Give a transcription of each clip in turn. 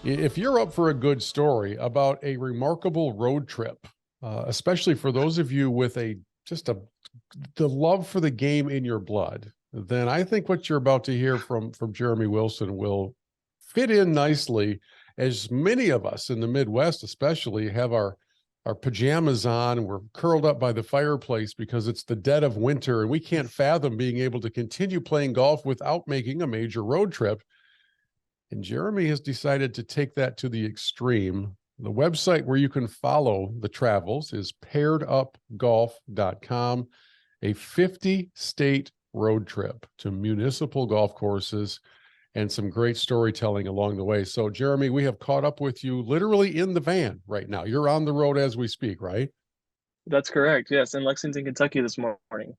If you're up for a good story about a remarkable road trip, especially for those of you with a just a the love for the game in your blood, then I think what you're about to hear from Jeremy Wilson will fit in nicely, as many of us in the Midwest especially have our pajamas on and we're curled up by the fireplace because it's the dead of winter and we can't fathom being able to continue playing golf without making a major road trip. And Jeremy has decided to take that to the extreme. The website where you can follow the travels is pairedupgolf.com, a 50-state road trip to municipal golf courses and some great storytelling along the way. So, Jeremy, we have caught up with you literally in the van right now. You're on the road as we speak, right? That's correct. Yes, in Lexington, Kentucky this morning.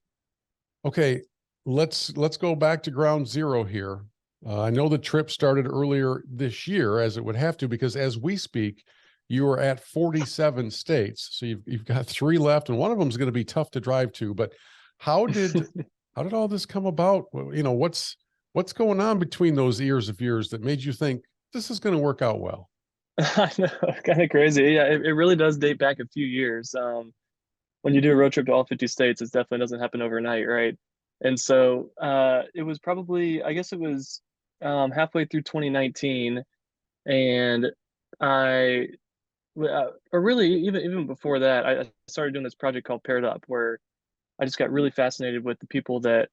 Okay, let's go back to ground zero here. I know the trip started earlier this year, as it would have to, because as we speak, you are at 47 states. So you've got three left, and one of them is going to be tough to drive to. But how did how did all this come about? What's going on between those years that made you think this is going to work out well? I know, kind of crazy. Yeah, it really does date back a few years. When you do a road trip to all 50 states, it definitely doesn't happen overnight, right? And so it was probably, I guess it was halfway through 2019, and I, or really even before that, I started doing this project called Paired Up, where I just got really fascinated with the people that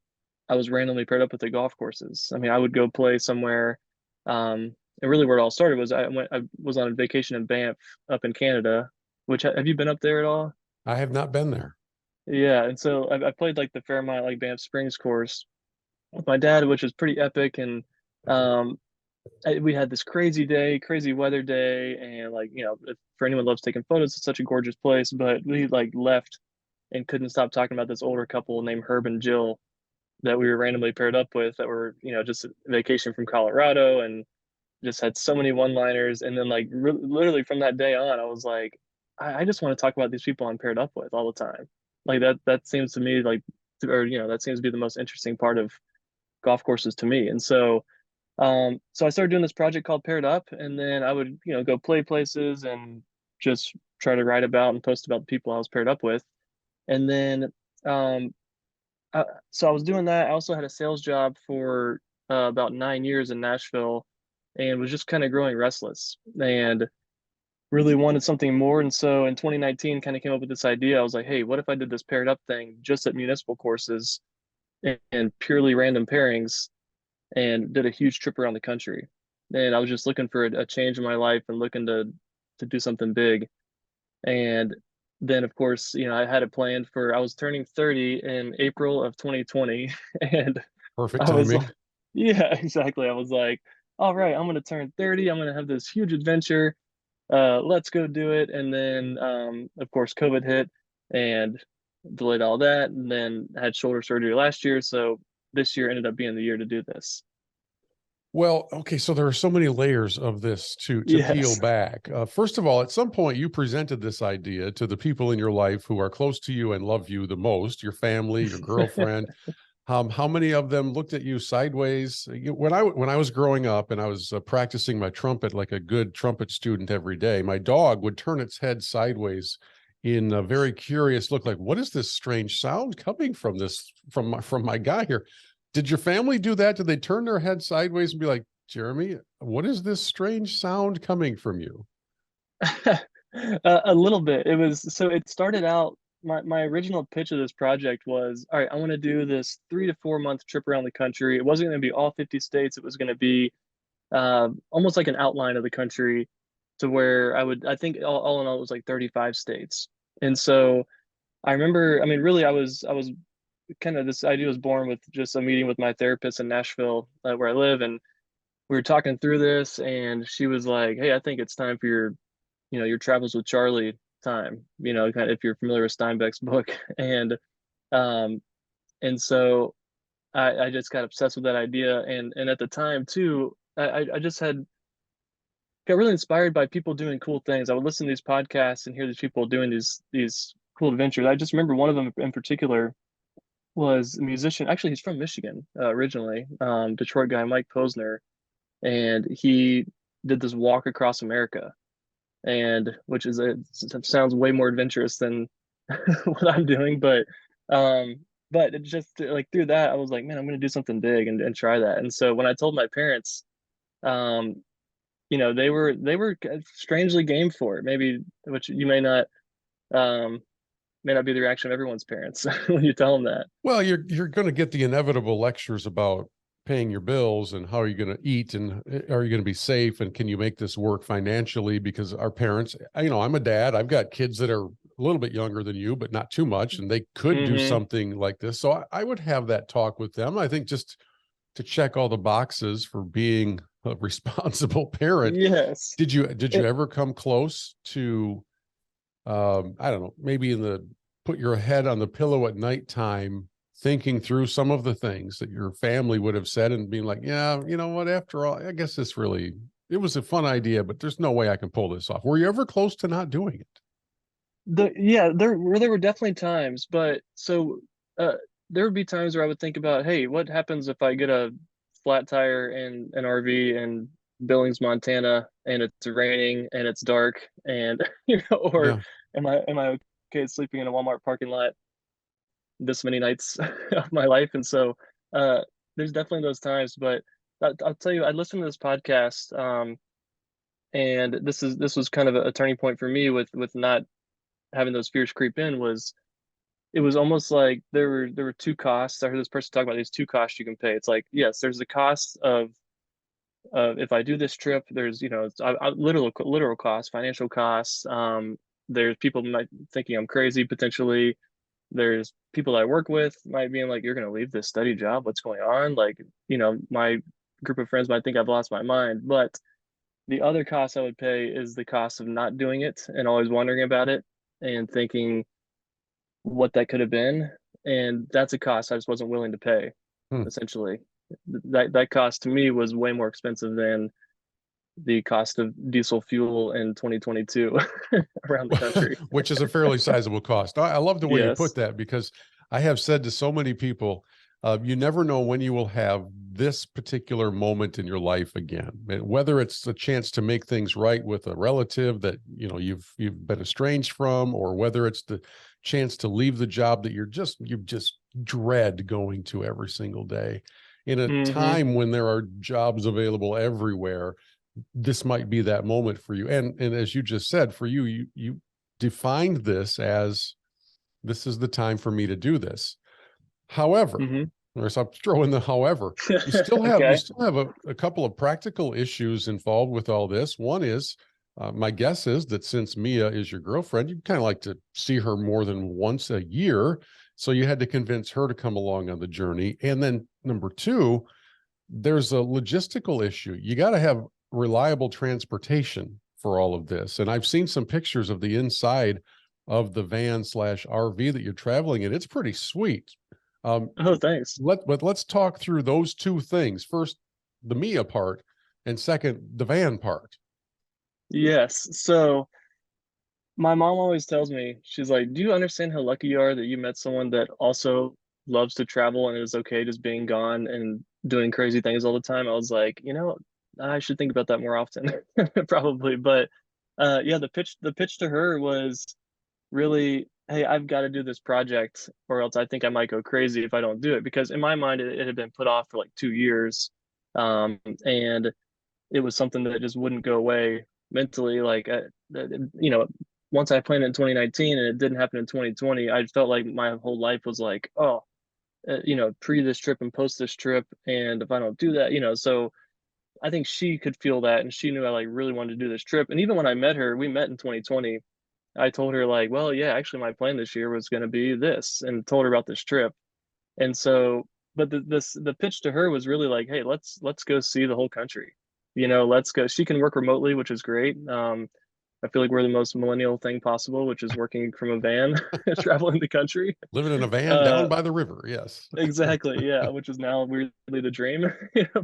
I was randomly paired up with at golf courses. I mean, I would go play somewhere. And really where it all started was I was on a vacation in Banff up in Canada, which have you been up there at all? I have not been there. Yeah, and so I played like the Fairmont like Banff Springs course with my dad, which was pretty epic. And um, we had this crazy day, crazy weather day, and like for anyone who loves taking photos, it's such a gorgeous place. But we like left and couldn't stop talking about this older couple named Herb and Jill that we were randomly paired up with that were just vacation from Colorado and just had so many one-liners. And then like literally from that day on, I was like, I just want to talk about these people I'm paired up with all the time. Like that seems to me like, or that seems to be the most interesting part of golf courses to me. And so I started doing this project called Paired Up, and then I would go play places and just try to write about and post about the people I was paired up with. And then um, so I was doing that. I also had a sales job for about 9 years in Nashville, and was just kind of growing restless and really wanted something more. And so in 2019, kind of came up with this idea. I was like, hey, what if I did this paired up thing just at municipal courses and purely random pairings, and did a huge trip around the country. And I was just looking for a change in my life and looking to do something big. And then, of course, I had it planned for, I was turning 30 in April of 2020. And Perfect I was like, timing. yeah, exactly. I was like, all right, I'm going to turn 30. I'm going to have this huge adventure. Let's go do it. And then, of course, COVID hit and delayed all that. And then had shoulder surgery last year. So this year ended up being the year to do this. Well, okay, so there are so many layers of this to peel Yes. back. First of all, at some point, you presented this idea to the people in your life who are close to you and love you the most, your family, your girlfriend. How many of them looked at you sideways? When I was growing up and I was practicing my trumpet like a good trumpet student every day, my dog would turn its head sideways in a very curious look, like, what is this strange sound coming from my guy here? Did your family do that? Did they turn their head sideways and be like, Jeremy, what is this strange sound coming from you? A little bit. It started out, my original pitch of this project was, all right, I want to do this 3 to 4 month trip around the country. It wasn't going to be all 50 states. It was going to be almost like an outline of the country, to where I think all in all, it was like 35 states. And so I remember, I mean, really, I was kind of, this idea was born with just a meeting with my therapist in Nashville, where I live. And we were talking through this, and she was like, hey, I think it's time for your travels with Charlie time, kind of, if you're familiar with Steinbeck's book. Um and so I just got obsessed with that idea. And at the time too, I just had got really inspired by people doing cool things. I would listen to these podcasts and hear these people doing these cool adventures. I just remember one of them in particular was a musician. Actually, he's from Michigan originally, Detroit guy, Mike Posner. And he did this walk across America, and which is it sounds way more adventurous than what I'm doing, um, but it just like through that, I was like, man, I'm gonna do something big and try that. And so when I told my parents, um, they were strangely game for it, maybe, which you um, may not be the reaction of everyone's parents when you tell them that. Well, you're going to get the inevitable lectures about paying your bills and how are you going to eat and are you going to be safe and can you make this work financially? Because our parents, I'm a dad. I've got kids that are a little bit younger than you, but not too much, and they could do Hmm. something like this. So I would have that talk with them. I think just to check all the boxes for being a responsible parent. Yes. Did you ever come close to I don't know, maybe in the put your head on the pillow at nighttime, thinking through some of the things that your family would have said and being like, yeah, you know what, after all, I guess it was a fun idea, but there's no way I can pull this off. Were you ever close to not doing it? There were definitely times, but uh there would be times where I would think about, hey, what happens if I get a flat tire in an RV in Billings, Montana, and it's raining and it's dark, and or Yeah. am I okay sleeping in a Walmart parking lot this many nights of my life? And so uh there's definitely those times, but I'll tell you, I listened to this podcast, and this was kind of a turning point for me with not having those fears creep in. Was it was almost like there were two costs. I heard this person talk about these two costs you can pay. It's like, yes, there's the cost of if I do this trip, there's literal costs, financial costs. There's people might thinking I'm crazy potentially. There's people I work with might be like, you're gonna leave this steady job. What's going on? Like, my group of friends might think I've lost my mind. But the other cost I would pay is the cost of not doing it and always wondering about it and thinking what that could have been. And that's a cost I just wasn't willing to pay, Hmm. essentially. That cost to me was way more expensive than the cost of diesel fuel in 2022 around the country. Which is a fairly sizable cost. I love the way you put Yes. that because I have said to so many people, you never know when you will have this particular moment in your life again. And whether it's a chance to make things right with a relative that you've been estranged from, or whether it's the chance to leave the job that you just dread going to every single day. In a Hmm. time when there are jobs available everywhere, this might be that moment for you. And as you just said, for you, you defined this as this is the time for me to do this. However, Hmm. or so I'll throw in the however, you Okay. still have a couple of practical issues involved with all this. One is my guess is that since Mia is your girlfriend, you kind of like to see her more than once a year. So you had to convince her to come along on the journey. And then number two, there's a logistical issue. You got to have reliable transportation for all of this. And I've seen some pictures of the inside of the van slash RV that you're traveling in. It's pretty sweet. Um, Oh, thanks. but let's talk through those two things. First, the Mia part, and second, the van part. Yes. So my mom always tells me, she's like, do you understand how lucky you are that you met someone that also loves to travel and is okay just being gone and doing crazy things all the time? I was like, I should think about that more often, probably. But yeah, the pitch to her was really, hey, I've got to do this project or else I think I might go crazy if I don't do it. Because in my mind, it had been put off for like 2 years. And it was something that just wouldn't go away mentally. Like, you know, once I planned it in 2019 and it didn't happen in 2020, I felt like my whole life was like, oh, pre this trip and post this trip. And if I don't do that, so I think she could feel that. And she knew I like really wanted to do this trip. And even when I met her, we met in 2020. I told her like, well, yeah, actually my plan this year was going to be this, and told her about this trip. And so, but the pitch to her was really like, hey, let's go see the whole country. Let's go. She can work remotely, which is great. I feel like we're the most millennial thing possible, which is working from a van, traveling the country. Living in a van down Uh, by the river. Yes. exactly, yeah, which is now weirdly the dream,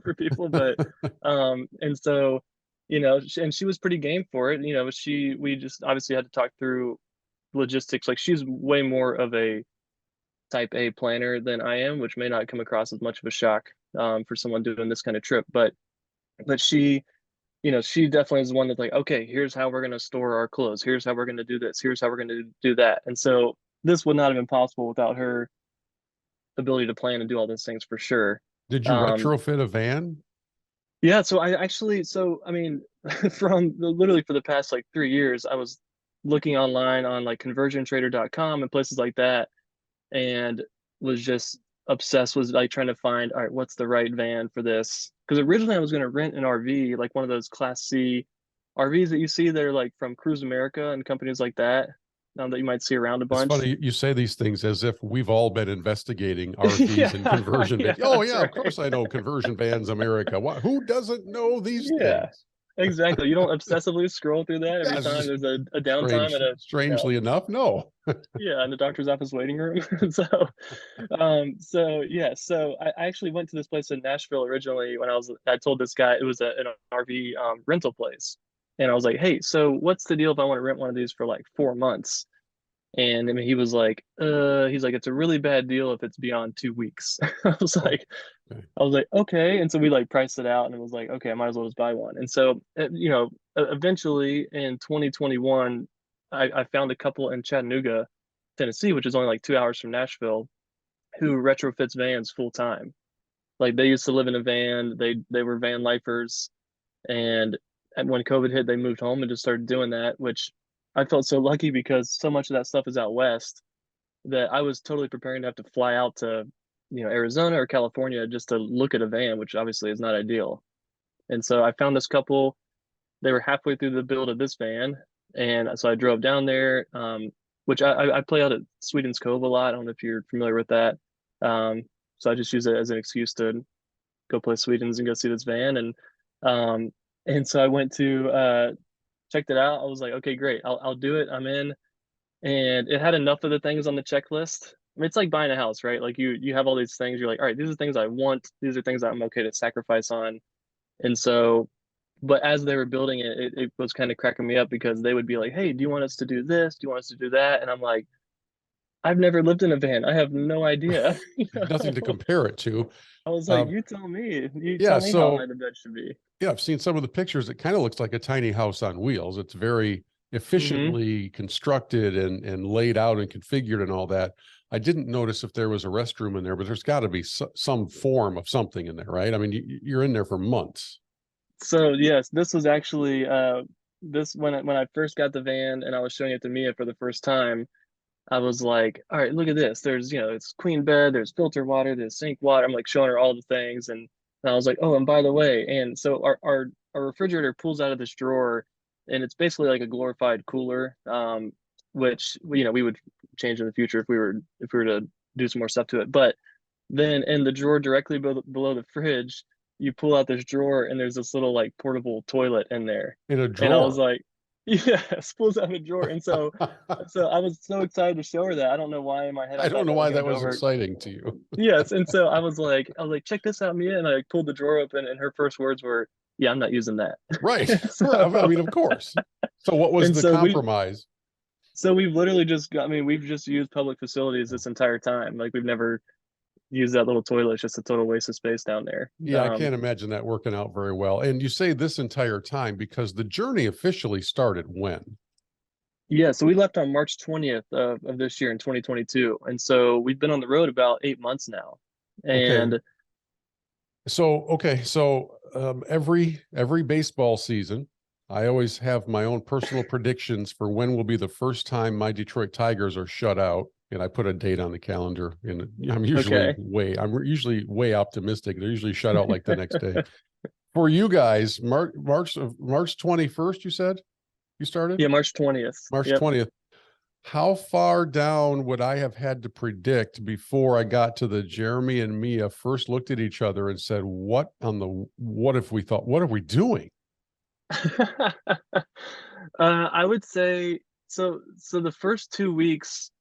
for people. But and so, and she was pretty game for it. We just obviously had to talk through logistics. Like she's way more of a type A planner than I am, which may not come across as much of a shock for someone doing this kind of trip. But she she definitely is the one that's like, okay, here's how we're going to store our clothes. Here's how we're going to do this. Here's how we're going to do that. And so this would not have been possible without her ability to plan and do all those things for sure. Did you Um, retrofit a van? yeah, so I mean, literally for the past like 3 years, I was looking online on like conversiontrader.com and places like that, and was just obsessed with like trying to find, all right, what's the right van for this? Because originally I was going to rent an RV, like one of those Class C RVs that you see that are like from Cruise America and companies like that, that you might see around a It's bunch. funny you say these things as if we've all been investigating RVs and Yeah, conversion yeah, vans. Oh that's yeah, of right. course I know Conversion Vans America. Who doesn't know these Yeah, things? exactly. You don't obsessively scroll through that every Yeah, it's time just there's a downtime at strangely enough, no. yeah, in the doctor's office waiting room. So yeah, so I actually went to this place in Nashville originally when I told this guy it was an RV rental place. And I was like, hey, so what's the deal if I want to rent one of these for like 4 months? And I mean, he was like, he's like, it's a really bad deal if it's beyond 2 weeks. Oh, okay. I was like, okay. And so we like priced it out and it was like, okay, I might as well just buy one. And so, eventually in 2021, I found a couple in Chattanooga, Tennessee, which is only like 2 hours from Nashville, who retrofits vans full time. Like they used to live in a van, they were van lifers. And when COVID hit, they moved home and just started doing that, which I felt so lucky because so much of that stuff is out west that I was totally preparing to have to fly out to, Arizona or California just to look at a van, which obviously is not ideal. And so I found this couple. They were halfway through the build of this van, and so I drove down there. Which I play out at Sweden's Cove a lot. I don't know if you're familiar with that. Um, so I just use it as an excuse to go play Sweden's and go see this van. Um, and so I went to checked it out. I was like, okay, great, I'll do it. I'm in, and it had enough of the things on the checklist. I mean, it's like buying a house, right? Like you have all these things. You're like, all right, these are things I want. These are things that I'm okay to sacrifice on. And so, but as they were building it, it was kind of cracking me up because they would be like, hey, do you want us to do this? Do you want us to do that? And I'm like, I've never lived in a van. I have no idea. Nothing to compare it to. I was like, Um, you tell me. You yeah, tell me how so high the bed should be. yeah, I've seen some of the pictures. It kind of looks like a tiny house on wheels. It's very Hmm. efficiently constructed and laid out and configured and all that. I didn't notice if there was a restroom in there, but there's got to be some form of something in there, right? I mean, you're in there for months. So yes, this was actually this when I first got the van and I was showing it to Mia for the first time. I was like, all right, look at this. There's, it's queen bed, there's filter water, there's sink water. I'm like showing her all the things. And I was like, oh, and by the way, and so our refrigerator pulls out of this drawer and it's basically like a glorified cooler, which we would change in the future if we were to do some more stuff to it. But then in the drawer directly below the fridge, you pull out this drawer and there's this little like portable toilet in there. In a And I was drawer. like, yes, pulls out a drawer. And so I was so excited to show her that. I don't know why in my head I I don't thought know that was why gonna that go was over. exciting to you. Yes, and so I was like, check this out, Mia, and I like, pulled the drawer open, and her first words were, "Yeah, I'm not using that." Right. so I mean, of course. So what was and the so compromise? we've literally just got. I mean, we've just used public facilities this entire time. Like we've never used that little toilet. It's just a total waste of space down there. Yeah, I can't imagine that working out very well. And you say this entire time because the journey officially started when? Yeah, so we left on March 20th of this year in 2022, and so we've been on the road about 8 months now. Okay. And Every baseball season, I always have my own personal predictions for when will be the first time my Detroit Tigers are shut out. And I put a date on the calendar, and okay, I'm usually way optimistic. They're usually shut out like the next day. For you guys, March 21st, you said you started? yeah, March 20th. March Yep. 20th. How far down would I have had to predict before I got to the Jeremy and Mia first looked at each other and said, what if we thought, what are we doing? I would say so. So the first 2 weeks,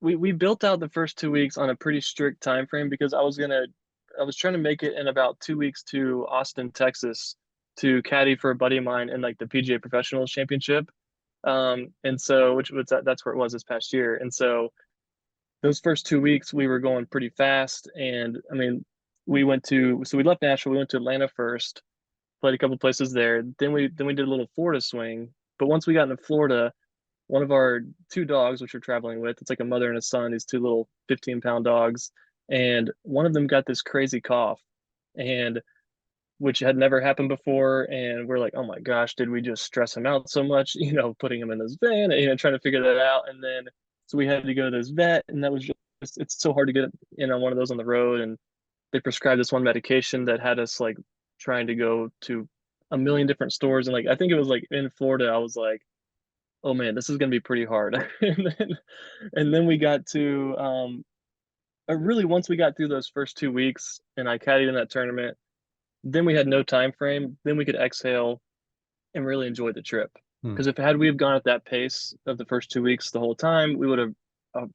we built out the first 2 weeks on a pretty strict time frame because I was trying to make it in about 2 weeks to Austin, Texas, to caddy for a buddy of mine in like the PGA Professionals Championship. And so that's where it was this past year. And so those first 2 weeks we were going pretty fast. And I mean, we left Nashville, we went to Atlanta first, played a couple places there. Then we did a little Florida swing. But once we got into Florida, one of our two dogs, which we're traveling with, it's like a mother and a son, these two little 15-pound dogs, and one of them got this crazy cough, and which had never happened before. And we're like, oh my gosh, did we just stress him out so much? Putting him in this van, trying to figure that out. And then so we had to go to this vet, and that was just it's so hard to get on one of those on the road. And they prescribed this one medication that had us like trying to go to a million different stores. And like I think it was like in Florida, I was like, oh man, this is gonna be pretty hard. And then we got to really once we got through those first 2 weeks and I caddied in that tournament, then we had no time frame. Then we could exhale and really enjoy the trip. Hmm. Because if had we have gone at that pace of the first 2 weeks the whole time, we would have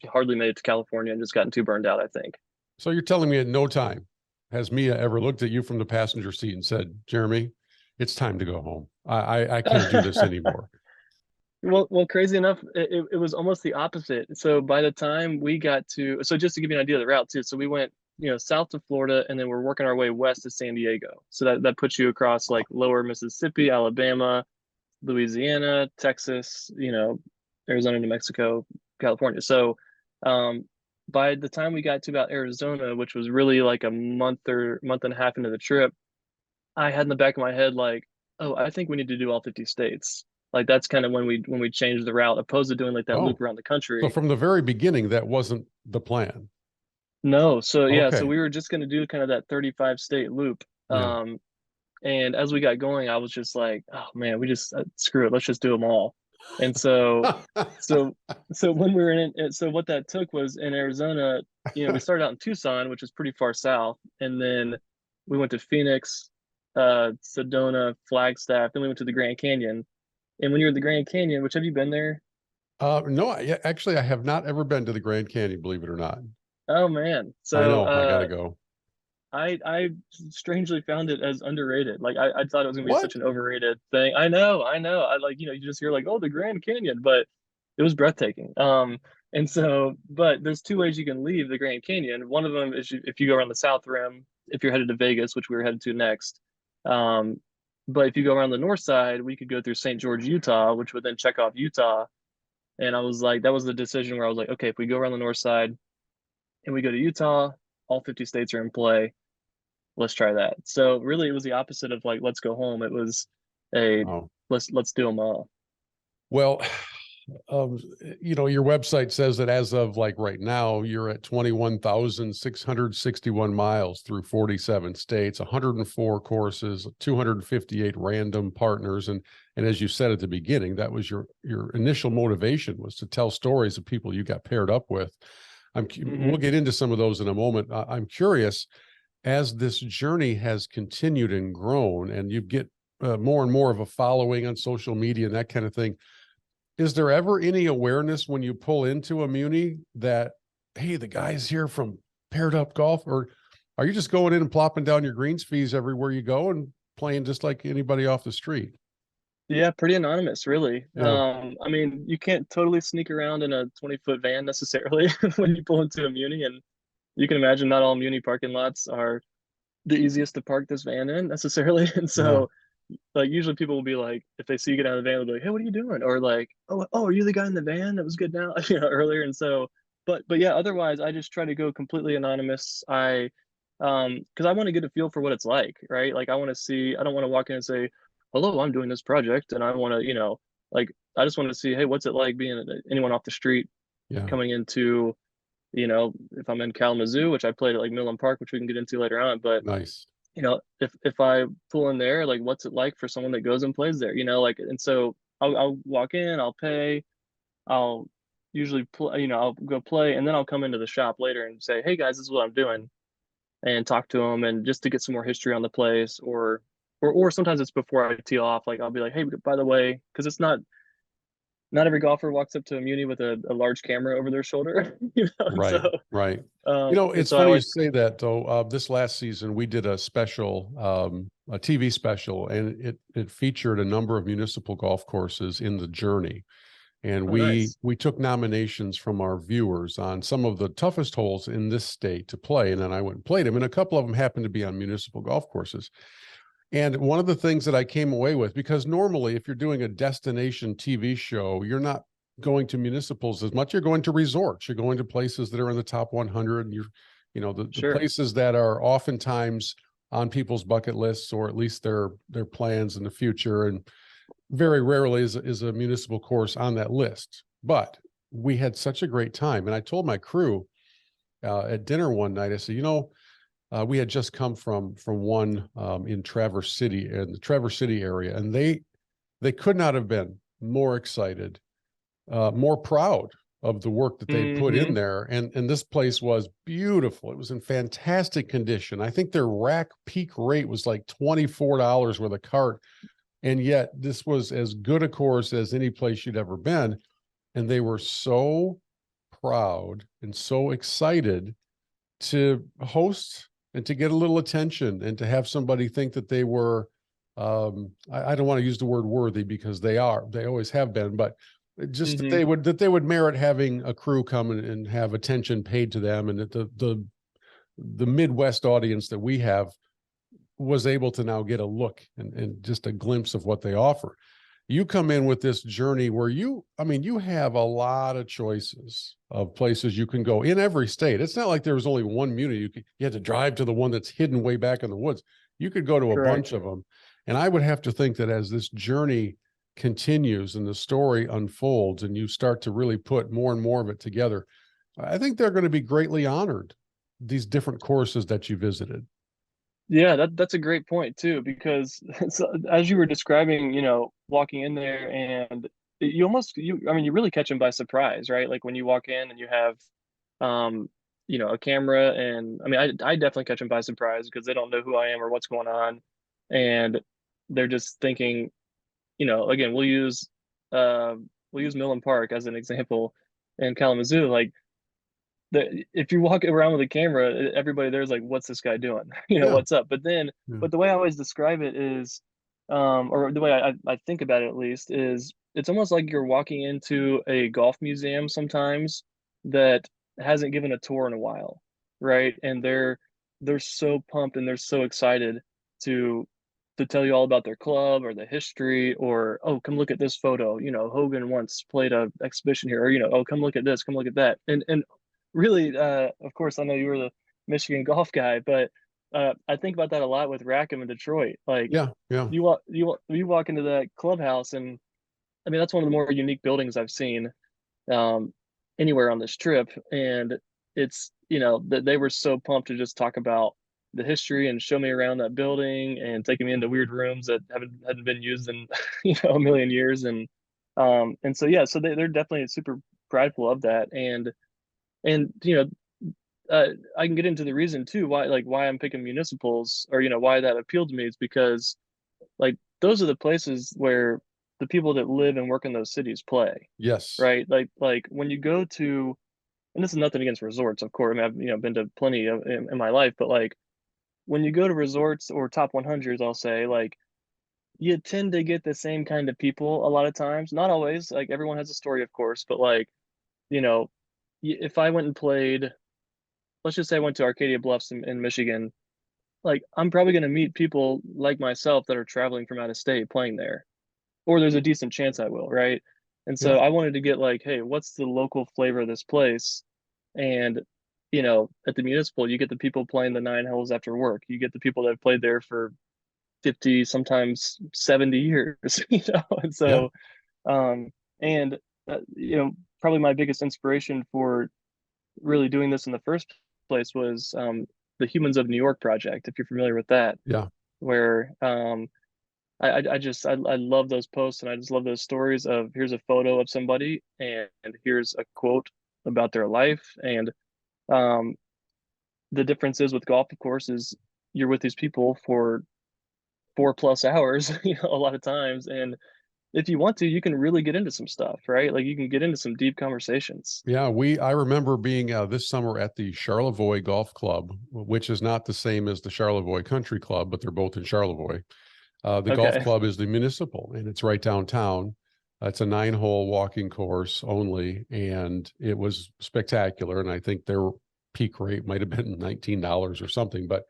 hardly made it to California and just gotten too burned out, I think. So you're telling me at no time has Mia ever looked at you from the passenger seat and said, Jeremy, it's time to go home. I can't do this anymore. Well, crazy enough, it was almost the opposite. So by the time we got to, so just to give you an idea of the route too, so we went, south to Florida, and then we're working our way west to San Diego. So that puts you across like lower Mississippi, Alabama, Louisiana, Texas, Arizona, New Mexico, California. So by the time we got to about Arizona, which was really like a month and a half into the trip, I had in the back of my head like, oh, I think we need to do all 50 states. Like that's kind of when we changed the route, opposed to doing like that loop Oh, around the so country. from the very beginning, that wasn't the plan. No, so yeah, so Okay. we were just going to do kind of that 35 state loop. Yeah. And as we got going, I was just like, oh man, we just screw it, let's just do them all. And so so when we were in it, so what that took was in Arizona, we started out in Tucson, which is pretty far south, and then we went to Phoenix, Sedona, Flagstaff, then we went to the Grand Canyon. And when you're at the Grand Canyon, which have you been there? No, actually, I have not ever been to the Grand Canyon, believe it or not. Oh man. I So know, I gotta go. I strangely found it as underrated. Like I thought it was gonna be What? such an overrated thing. I know. I like, you just hear like, oh, the Grand Canyon, but it was breathtaking. And so, but there's two ways you can leave the Grand Canyon. One of them is if you go around the South Rim, if you're headed to Vegas, which we were headed to next. Um, but if you go around the north side, we could go through St. George, Utah, which would then check off Utah. And I was like, that was the decision where I was like, okay, if we go around the north side and we go to Utah, all 50 states are in play. Let's try that. So really, it was the opposite of like, let's go home. It was a Oh, let's do them all. well, your website says that as of like right now, you're at 21,661 miles through 47 states, 104 courses, 258 random partners. And as you said at the beginning, that was your initial motivation, was to tell stories of people you got paired up with. We'll get into some of those in a moment. I'm curious, as this journey has continued and grown, and you get more and more of a following on social media and that kind of thing, is there ever any awareness when you pull into a Muni that, hey, the guy's here from Paired Up Golf? Or are you just going in and plopping down your greens fees everywhere you go and playing just like anybody off the street? Yeah, pretty anonymous, really. Yeah. I mean, you can't totally sneak around in a 20-foot van necessarily when you pull into a Muni, and you can imagine not all Muni parking lots are the easiest to park this van in necessarily. And Yeah. so like usually people will be like, if they see you get out of the van, they'll be like, hey, what are you doing? Or like, oh, are you the guy in the van that was good now, earlier? And so, but yeah, otherwise I just try to go completely anonymous. Because I want to get a feel for what it's like, right? Like I want to see, I don't want to walk in and say, hello, I'm doing this project, and I want to, like I just want to see, hey, what's it like being anyone off the street Yeah. coming into, if I'm in Kalamazoo, which I played at like Millen Park, which we can get into later on, but Nice. if I pull in there, like what's it like for someone that goes and plays there, like, and so I'll walk in, I'll pay, I'll usually play, I'll go play, and then I'll come into the shop later and say, hey guys, this is what I'm doing, and talk to them, and just to get some more history on the place, or sometimes it's before I tee off, like I'll be like, hey, by the way, because it's not every golfer walks up to a Muni with a large camera over their shoulder, and Right. so Right. and It's so I funny you like, say that, though. This last season, we did a special, a TV special, and it featured a number of municipal golf courses in the journey. And oh we nice. we took nominations from our viewers on some of the toughest holes in this state to play. And then I went and played them. And a couple of them happened to be on municipal golf courses. And one of the things that I came away with, because normally if you're doing a destination TV show, you're not going to municipals as much. You're going to resorts. You're going to places that are in the top 100. And the Sure. places that are oftentimes on people's bucket lists, or at least their plans in the future. And very rarely is a municipal course on that list. But we had such a great time. And I told my crew at dinner one night, I said, we had just come from one in Traverse City, in the Traverse City area, and they could not have been more excited, more proud of the work that they'd put in Hmm. there. And this place was beautiful. It was in fantastic condition. I think their rack peak rate was like $24 with a cart. And yet this was as good a course as any place you'd ever been. And they were so proud and so excited to host and to get a little attention and to have somebody think that they were, I don't want to use the word worthy, because they always have been, but just that Hmm. they would merit having a crew come and have attention paid to them. And that the Midwest audience that we have was able to now get a look and just a glimpse of what they offer. You come in with this journey where you have a lot of choices of places you can go in every state. It's not like there was only one Muni. You had to drive to the one that's hidden way back in the woods. You could go to a bunch Correct. of them. And I would have to think that as this journey continues and the story unfolds and you start to really put more and more of it together, I think they're going to be greatly honored, these different courses that you visited. Yeah, that's a great point too, because so, as you were describing, walking in there and I mean, you really catch them by surprise, right? Like when you walk in and you have, um, a camera, and I mean, I definitely catch them by surprise because they don't know who I am or what's going on, and they're just thinking, again, uh, we'll use Millen Park as an example in Kalamazoo, like if you walk around with a camera, everybody there's like, what's this guy doing? Yeah. What's up? But then, Yeah. but the way I always describe it is, or the way I think about it at least, is it's almost like you're walking into a golf museum sometimes that hasn't given a tour in a while, right? And they're so pumped and they're so excited to to tell you all about their club or the history, or oh, come look at this photo. Hogan once played a exhibition here, or oh, come look at this, come look at that. And really, of course, I know you were the Michigan golf guy, but I think about that a lot with Rackham in Detroit. Like Yeah. Yeah. you walk into that clubhouse, and I mean that's one of the more unique buildings I've seen um, anywhere on this trip, and it's that they were so pumped to just talk about the history and show me around that building and taking me into weird rooms that hadn't been used in a million years, and so yeah, so they're definitely super prideful of that, and I can get into the reason too why I'm picking municipals, or why that appealed to me is because like those are the places where the people that live and work in those cities play, Yes. right? Like when you go to, and this is nothing against resorts, of course. I mean, I've been to plenty of in my life, but like when you go to resorts or top 100s, I'll say like you tend to get the same kind of people a lot of times. Not always. Like everyone has a story, of course, but like you know, if I went and played, let's just say I went to Arcadia Bluffs in Michigan, like I'm probably going to meet people like myself that are traveling from out of state playing there, or there's a decent chance I will, right? And Yeah. so I wanted to get like, hey, what's the local flavor of this place? And at the municipal, you get the people playing the 9 holes after work. You get the people that have played there for 50, sometimes 70 years, And Yeah. so, um, and probably my biggest inspiration for really doing this in the first place was the Humans of New York project, if you're familiar with that, Yeah. where I love those posts, and I just love those stories of here's a photo of somebody and here's a quote about their life. And um, the difference is with golf, of course, is you're with these people for 4+ hours, a lot of times. And if you want to, you can really get into some stuff, right? Like you can get into some deep conversations. Yeah, I remember being this summer at the Charlevoix Golf Club, which is not the same as the Charlevoix Country Club, but they're both in Charlevoix. The golf Okay. club is the municipal, and it's right downtown. It's a 9-hole walking course only, and it was spectacular. And I think their peak rate might have been $19 or something. But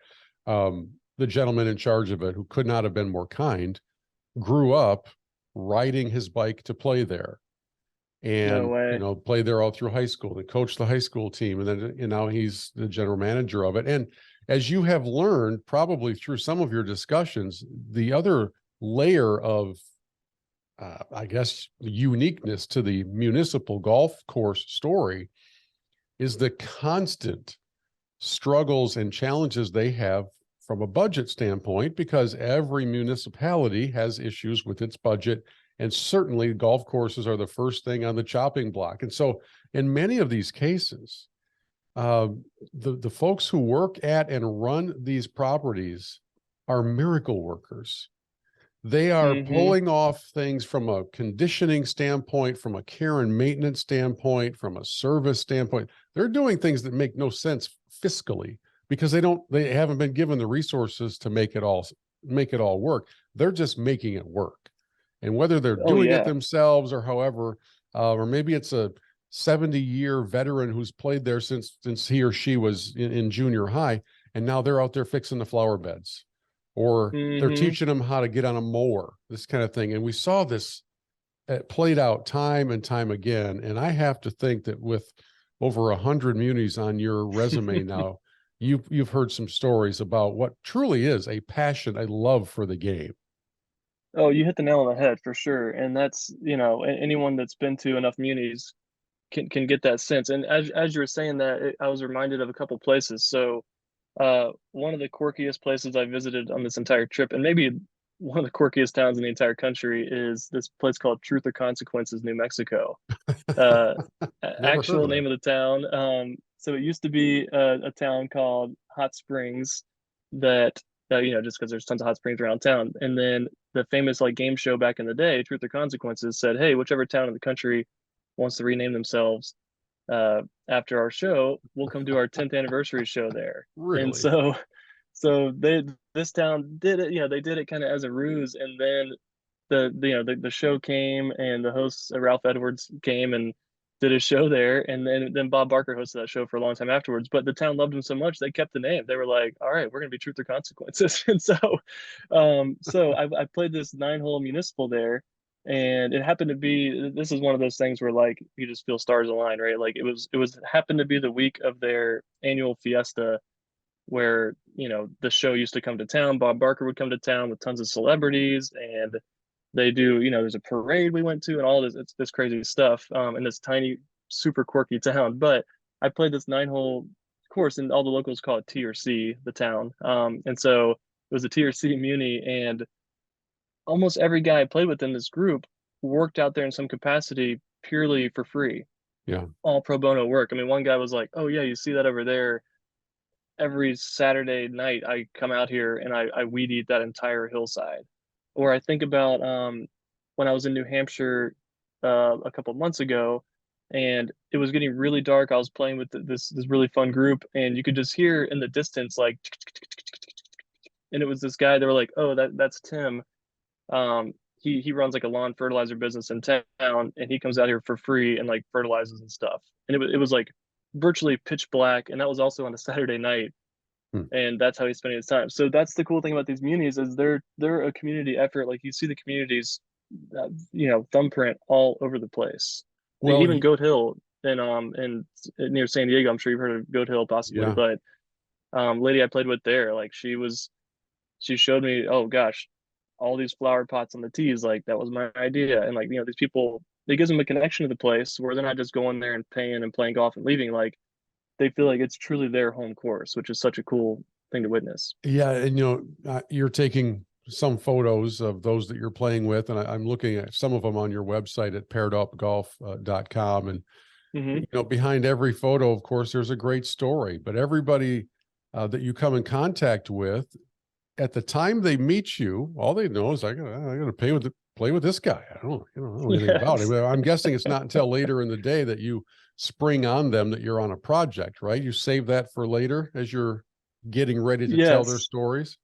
the gentleman in charge of it, who could not have been more kind, grew up riding his bike to play there, No and way. played there all through high school and coached the high school team, and then now he's the general manager of it. And as you have learned probably through some of your discussions, the other layer of I guess uniqueness to the municipal golf course story is the constant struggles and challenges they have from a budget standpoint, because every municipality has issues with its budget. And certainly golf courses are the first thing on the chopping block. And so in many of these cases, uh, the folks who work at and run these properties are miracle workers. They are Mm-hmm. pulling off things from a conditioning standpoint, from a care and maintenance standpoint, from a service standpoint. They're doing things that make no sense fiscally, because they haven't been given the resources to make it all work. They're just making it work. And whether they're Oh doing it yeah. themselves or however, or maybe it's a 70-year veteran who's played there since he or she was in junior high, and now they're out there fixing the flower beds, or they're Mm-hmm. teaching them how to get on a mower, this kind of thing. And we saw this played out time and time again. And I have to think that with over 100 munis on your resume now, you've heard some stories about what truly is a passion, a love for the game. Oh, you hit the nail on the head for sure. And that's, anyone that's been to enough munis can get that sense. And as you were saying that, I was reminded of a couple places. So, one of the quirkiest places I visited on this entire trip, and maybe one of the quirkiest towns in the entire country, is this place called Truth or Consequences, New Mexico. Uh, Never heard Actual of name that. of the town. So it used to be a town called Hot Springs, that just because there's tons of hot springs around town. And then the famous like game show back in the day, Truth or Consequences, said, "Hey, whichever town in the country wants to rename themselves after our show, we'll come do our 10th anniversary show there." And Really? so this town did it. They did it kind of as a ruse, and then the show came, and the host Ralph Edwards came and did a show there, and then Bob Barker hosted that show for a long time afterwards. But the town loved him so much they kept the name. They were like, "All right, we're gonna be Truth or Consequences." And so I played this 9-hole municipal there, and it happened to be, this is one of those things where like you just feel stars align, right? Like it was happened to be the week of their annual fiesta, where the show used to come to town. Bob Barker would come to town with tons of celebrities, and they do, there's a parade we went to, and all this, it's this crazy stuff, in this tiny, super quirky town. But I played this 9-hole course, and all the locals call it T or C, the town. And so it was a T or C Muni, and almost every guy I played with in this group worked out there in some capacity purely for free, Yeah. all pro bono work. I mean, one guy was like, "Oh yeah, you see that over there? Every Saturday night I come out here and I weed eat that entire hillside." Or I think about when I was in New Hampshire a couple of months ago, and it was getting really dark. I was playing with this really fun group, and you could just hear in the distance like, and it was this guy. They were like, "Oh, that's Tim. He runs like a lawn fertilizer business in town, and he comes out here for free and like fertilizes and stuff." And it was like virtually pitch black, and that was also on a Saturday night, Hmm. and that's how he's spending his time. So that's the cool thing about these munis, is they're a community effort. Like you see the communities, thumbprint all over the place. I mean, Well, even Goat Hill in near San Diego. I'm sure you've heard of Goat Hill possibly, yeah. but lady I played with there, like she showed me, oh gosh, all these flower pots on the tees, like that was my idea. And like, these people, it gives them a connection to the place where they're not just going there and paying and playing golf and leaving. Like they feel like it's truly their home course, which is such a cool thing to witness. Yeah. And, you're taking some photos of those that you're playing with, and I'm looking at some of them on your website at pairedupgolf.com. And, Hmm. behind every photo, of course, there's a great story, but everybody that you come in contact with, at the time they meet you, all they know is I gotta play with this guy. I don't know anything about him. Yes. I'm guessing it's not until later in the day that you spring on them that you're on a project, right? You save that for later as you're getting ready to tell their Yes. stories.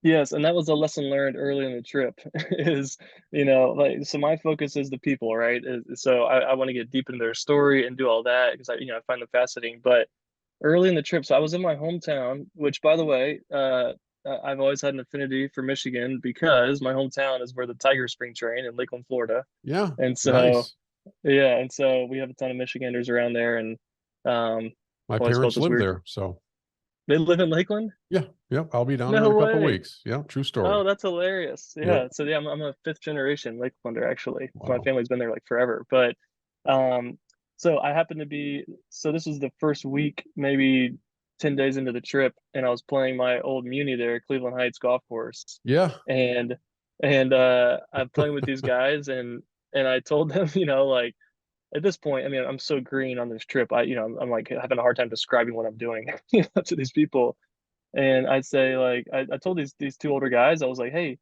Yes. And that was a lesson learned early in the trip is, like, so my focus is the people, right? So I want to get deep into their story and do all that because I find them fascinating. But early in the trip, so I was in my hometown, which by the way, I've always had an affinity for Michigan because my hometown is where the Tiger spring train in Lakeland, Florida. Yeah, And so, nice. yeah, and so we have a ton of Michiganders around there, and um, My always felt parents this live weird. there, so They live in Lakeland? yeah, yep. I'll be down there in No a couple way. weeks. Yeah, true Oh, story. that's hilarious. Yep. Yeah. So yeah, I'm a fifth generation Lakelander actually. So my Wow. family's been there like forever. But um, so I happened to be so this was the first week, maybe 10 days into the trip, and I was playing my old Muni there, Cleveland Heights golf course. Yeah. And I'm playing with these guys and I told them, like at this point, I mean, I'm so green on this trip. I'm like having a hard time describing what I'm doing, to these people. And I'd say like I told these two older guys, I was like, hey,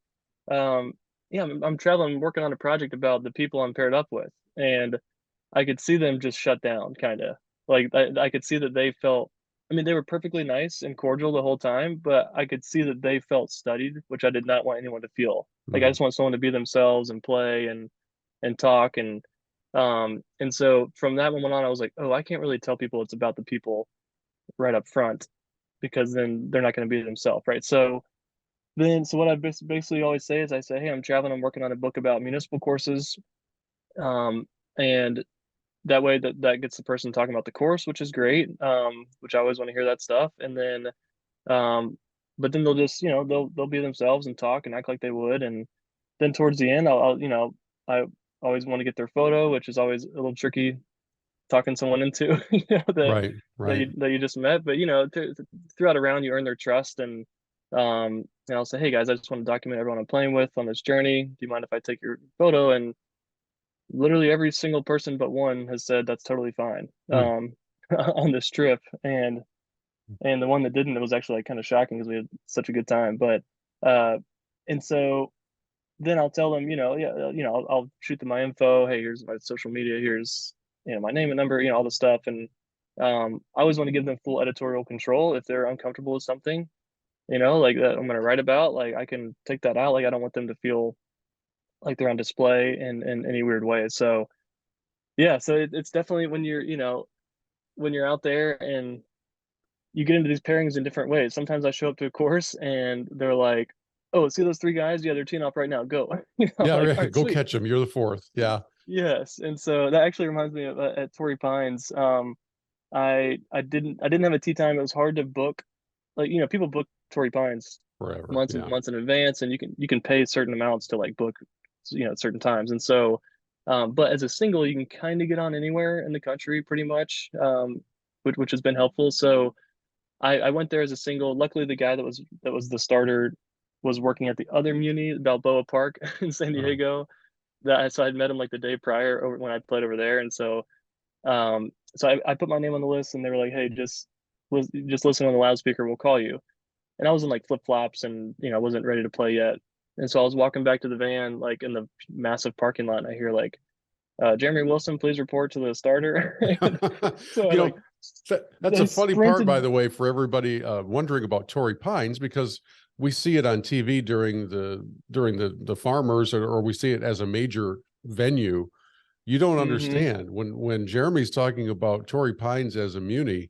yeah, I'm traveling, working on a project about the people I'm paired up with, and I could see them just shut down, kind of like I could see that they felt. I mean, they were perfectly nice and cordial the whole time, but I could see that they felt studied, which I did not want anyone to feel. Like I Mm, just want someone to be themselves and play and talk and so from that moment on, I was like, oh, I can't really tell people it's about the people right up front because then they're not going to be themselves, right? So what I basically always say is I say, hey, I'm traveling. I'm working on a book about municipal courses, and that way that gets the person talking about the course, which is great. Which I always want to hear that stuff. And then, um, but then they'll just they'll be themselves and talk and act like they would. And then towards the end, I always want to get their photo, which is always a little tricky talking someone into that right, right. that you just met. But throughout a round, you earn their trust, and I'll say, hey guys, I just want to document everyone I'm playing with on this journey. Do you mind if I take your photo? And literally every single person but one has said that's totally fine Mm, on this trip. And the one that didn't, it was actually like kind of shocking because we had such a good time. But and so then I'll tell them, yeah, I'll shoot them my info. Hey, here's my social media. Here's my name and number. All the stuff. And I always want to give them full editorial control if they're uncomfortable with something. Like that I'm going to write about. Like I can take that out. Like I don't want them to feel like they're on display in any weird way. So yeah, so it's definitely when you're out there and you get into these pairings in different ways. Sometimes I show up to a course and they're like, "Oh, see those three guys? Yeah, they're teeing off right now. Go!" yeah, Like, all right. right, Go sweet. catch him. You're the fourth. Yeah. Yes, and so that actually reminds me of at Torrey Pines. I didn't have a tea time. It was hard to book. Like people book Torrey Pines Forever. months and Yeah. months in advance, and you can pay certain amounts to like book, at certain times. And so, but as a single, you can kind of get on anywhere in the country, pretty much, which has been helpful. So I went there as a single. Luckily, the guy that was the starter was working at the other Muni, Balboa Park in San Uh, Diego. So I'd met him like the day prior over when I played over there, and so I put my name on the list, and they were like, "Hey, just listen on the loudspeaker. We'll call you." And I was in like flip flops, and I wasn't ready to play yet. And so I was walking back to the van, like in the massive parking lot, and I hear like, "Jeremy Wilson, please report to the starter." And so I you like know, that's they a funny part, by sprinted. the way, for everybody wondering about Torrey Pines, because we see it on TV during the farmers, or we see it as a major venue. You don't Hmm. understand when Jeremy's talking about Torrey Pines as a Muni.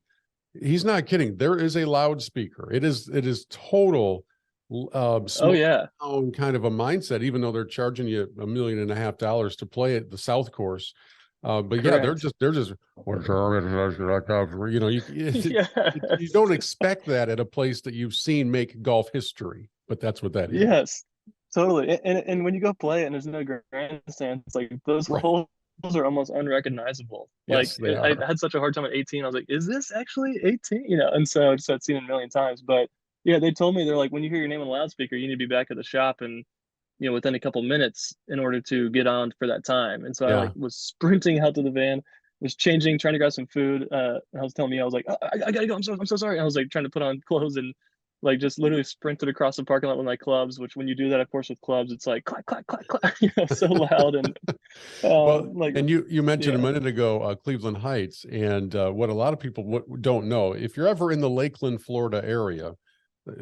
He's not kidding. There is a loudspeaker. It is total Oh small yeah, town kind of a mindset, even though they're charging you $1.5 million to play at the South Course. But yeah, they're correct. just they're just you don't Yes. expect that at a place that you've seen make golf history, but that's what that is. Yes, totally. And when you go play it and there's no grandstands, it's like those Right. holes are almost unrecognizable. Like Yes, they I are. had such a hard time at 18. I was like, is this actually 18? And so I just had seen it a million times. But yeah, they told me they're like, when you hear your name on the loudspeaker, you need to be back at the shop and within a couple minutes in order to get on for that time. And so I like Yeah. was sprinting out to the van, was changing, trying to grab some food. And I was telling me, I was like, I gotta go. I'm so sorry. And I was like trying to put on clothes and like just literally sprinted across the parking lot with my clubs, which when you do that, of course, with clubs, it's like clack, clack, clack, clack, so loud. And Well, like, and you mentioned a yeah. minute ago Cleveland Heights, and what a lot of people don't know, if you're ever in the Lakeland, Florida area,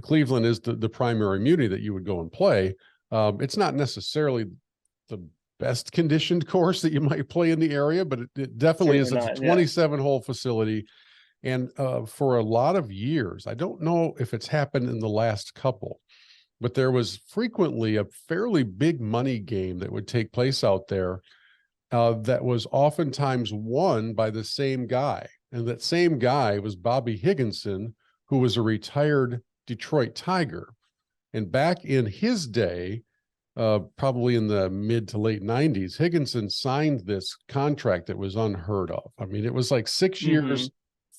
Cleveland is the primary Muni that you would go and play. It's not necessarily the best conditioned course that you might play in the area, but it definitely Certainly is. It's a not. Yeah. 27 hole facility. And for a lot of years, I don't know if it's happened in the last couple, but there was frequently a fairly big money game that would take place out there that was oftentimes won by the same guy. And that same guy was Bobby Higginson, who was a retired Detroit Tiger. And back in his day, probably in the mid to late 90s, Higginson signed this contract that was unheard of. I mean, it was like 6 years,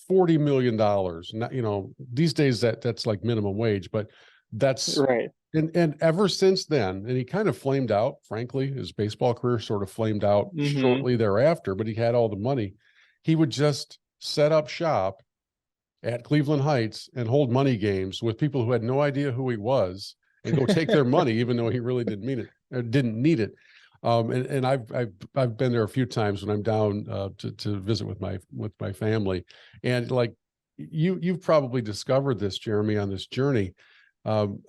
Hmm. $40 million. Not, you know, these days that's like minimum wage, but that's Right. and ever since then, and he kind of flamed out, frankly, his baseball career sort of flamed out Hmm. shortly thereafter, but he had all the money. He would just set up shop at Cleveland Heights and hold money games with people who had no idea who he was and go take their money, even though he really didn't mean it or didn't need it. And I've been there a few times when I'm down to visit with my family, and like you've probably discovered this, Jeremy, on this journey. Um,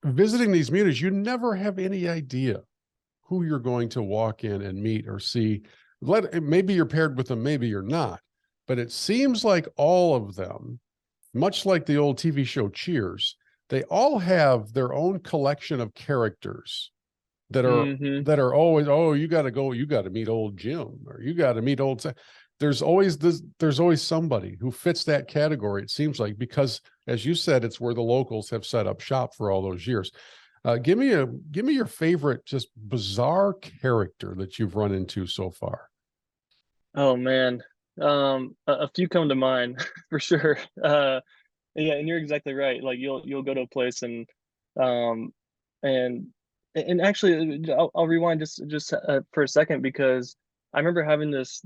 Visiting these munis, you never have any idea who you're going to walk in and meet or see. Maybe you're paired with them, maybe you're not, but it seems like all of them, much like the old TV show Cheers, they all have their own collection of characters that are Hmm. always, oh, you got to go, you got to meet old Jim, or you got to meet old. There's always this. There's always somebody who fits that category. It seems like, because, as you said, it's where the locals have set up shop for all those years. Give me your favorite, just bizarre character that you've run into so far. Oh man. A few come to mind for sure. Yeah, and you're exactly right. Like you'll go to a place um and and actually I'll rewind just for a second, because I remember having this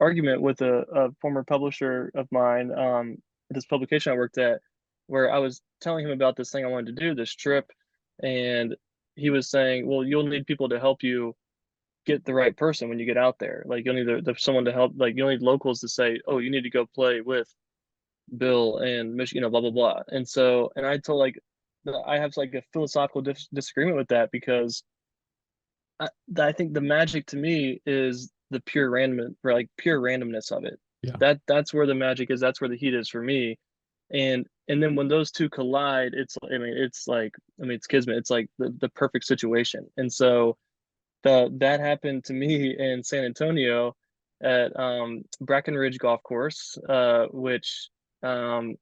argument with a former publisher of mine, this publication I worked at, where I was telling him about this thing I wanted to do, this trip, and he was saying, "Well, you'll need people to help you get the right person when you get out there. Like you'll need someone to help. Like you'll need locals to say, oh, you need to go play with Bill and Michigan, blah blah blah." And so, and I told like I have like a philosophical disagreement with that, because I think the magic to me is the pure random, or like pure randomness of it. Yeah, That's where the magic is. That's where the heat is for me. And then when those two collide, it's I mean it's like I mean it's kismet. It's like the perfect situation. And so that happened to me in San Antonio at Brackenridge Golf Course, which um,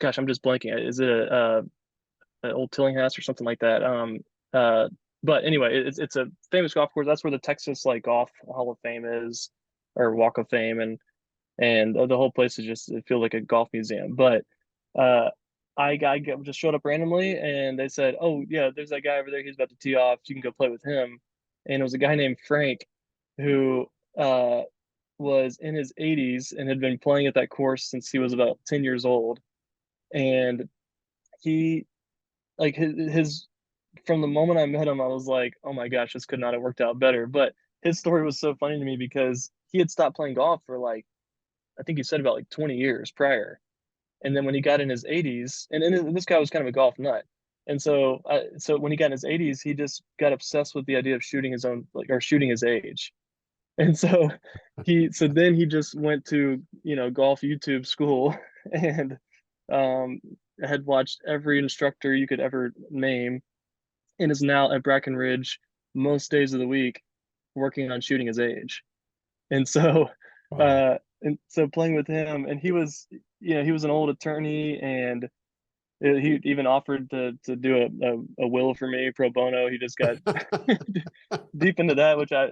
gosh, I'm just blanking. Is it a old Tillinghast or something like that? Uh, but anyway, it's a famous golf course. That's where the Texas like Golf Hall of Fame is, or Walk of Fame, and the whole place is just it feels like a golf museum. But uh, just showed up randomly, and they said, "Oh yeah, there's that guy over there. He's about to tee off. You can go play with him." And it was a guy named Frank who was in his 80s and had been playing at that course since he was about 10 years old. And he like his from the moment I met him, I was like, oh my gosh, this could not have worked out better. But his story was so funny to me, because he had stopped playing golf for like I think he said about like 20 years prior. And then when he got in his 80s, and this guy was kind of a golf nut. And so when he got in his 80s, he just got obsessed with the idea of shooting his own, like, or shooting his age. And so then he just went to, golf YouTube school and um, had watched every instructor you could ever name, and is now at Brackenridge most days of the week working on shooting his age. And so, wow. playing with him, and he was an old attorney, and he even offered to do a will for me pro bono. He just got deep into that, which I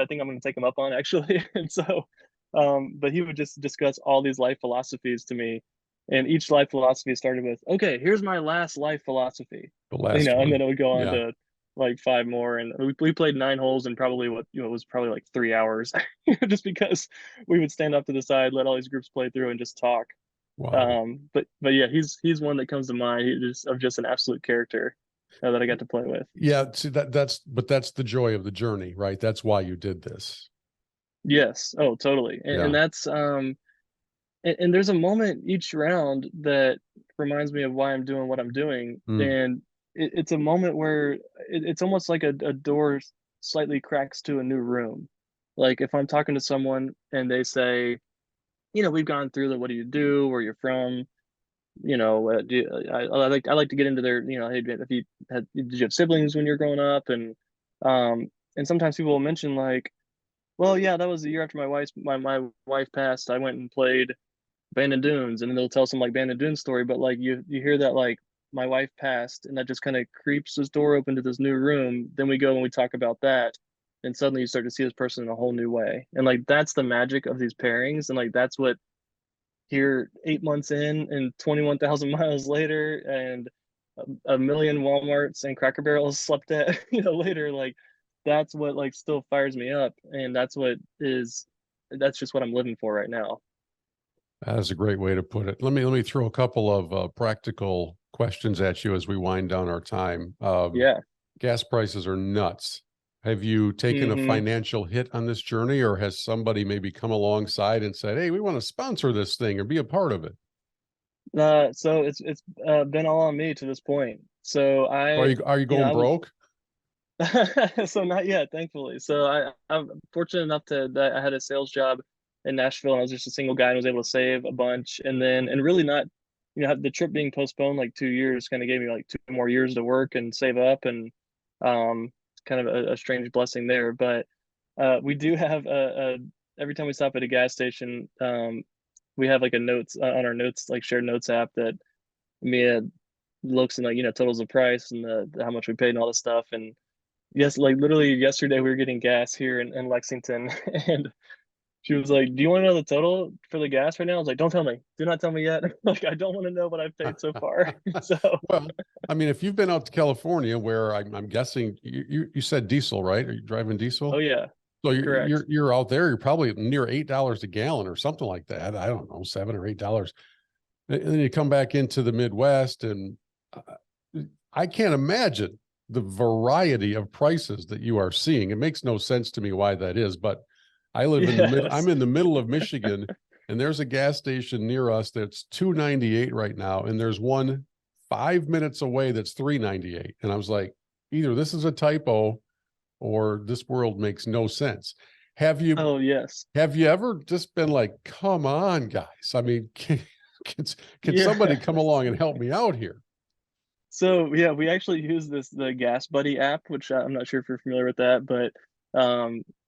think I'm going to take him up on actually. And so, but he would just discuss all these life philosophies to me, and each life philosophy started with, "Okay, here's my last life philosophy," The last and then one. it would go on Yeah. to like five more, and we played 9 holes in probably what was probably like 3 hours, just because we would stand up to the side, let all these groups play through, and just talk. Wow. But yeah, he's one that comes to mind. Just an absolute character that I got to play with. Yeah. See, that's the joy of the journey, right? That's why you did this. Yes. Oh, totally. And Yeah. that's and there's a moment each round that reminds me of why I'm doing what I'm doing. Mm. And it's a moment where it's almost like a door slightly cracks to a new room. Like if I'm talking to someone and they say, we've gone through the what do you do, where you're from, I like to get into their, hey, if you did you have siblings when you were growing up, um, and sometimes people will mention like, well, yeah, that was the year after my wife passed. I went and played Bandon Dunes, and then they'll tell some like Bandon Dunes story, but like you hear that like my wife passed, and that just kind of creeps this door open to this new room. Then we go and we talk about that, and suddenly you start to see this person in a whole new way, and like that's the magic of these pairings, and like that's what here 8 months in and 21,000 miles later, and a million Walmarts and Cracker Barrels slept at, later, like that's what like still fires me up, and that's just what I'm living for right now. That is a great way to put it. Let me throw a couple of practical questions at you as we wind down our time. Yeah. Gas prices are nuts. Have you taken a Hmm. financial hit on this journey, or has somebody maybe come alongside and said, "Hey, we want to sponsor this thing or be a part of it"? So it's been all on me to this point. So Are you going I was broke? so not yet, thankfully. So I'm fortunate enough that I had a sales job in Nashville, and I was just a single guy and was able to save a bunch, and really not, the trip being postponed like 2 years kind of gave me like 2 more years to work and save up, and kind of a strange blessing there. But we do have every time we stop at a gas station, we have like a notes on our notes, like shared notes app, that Mia looks and like totals the price and how much we paid and all this stuff. And yes, like literally yesterday we were getting gas here in Lexington, and she was like, "Do you want to know the total for the gas right now?" I was like, "Don't tell me. Do not tell me yet. Like, I don't want to know what I've paid so far." So, Well, I mean, if you've been out to California, where I'm guessing you said diesel, right? Are you driving oh diesel? yeah, So you're correct. you're you're out there. You're probably near $8 a gallon or something like that. I don't know, $7 or $8. And then you come back into the Midwest, and I can't imagine the variety of prices that you are seeing. It makes no sense to me why that is, but I live in the mid. Yes. I'm in the middle of Michigan, and there's a gas station near us that's 2.98 right now, and there's one 5 minutes away that's 3.98. And I was like, either this is a typo or this world makes no sense. Have you Oh yes. have you ever just been like, come on, guys? I mean, can, can somebody come Yes. along and help me out here? So yeah, we actually use the Gas Buddy app, which I'm not sure if you're familiar with that, but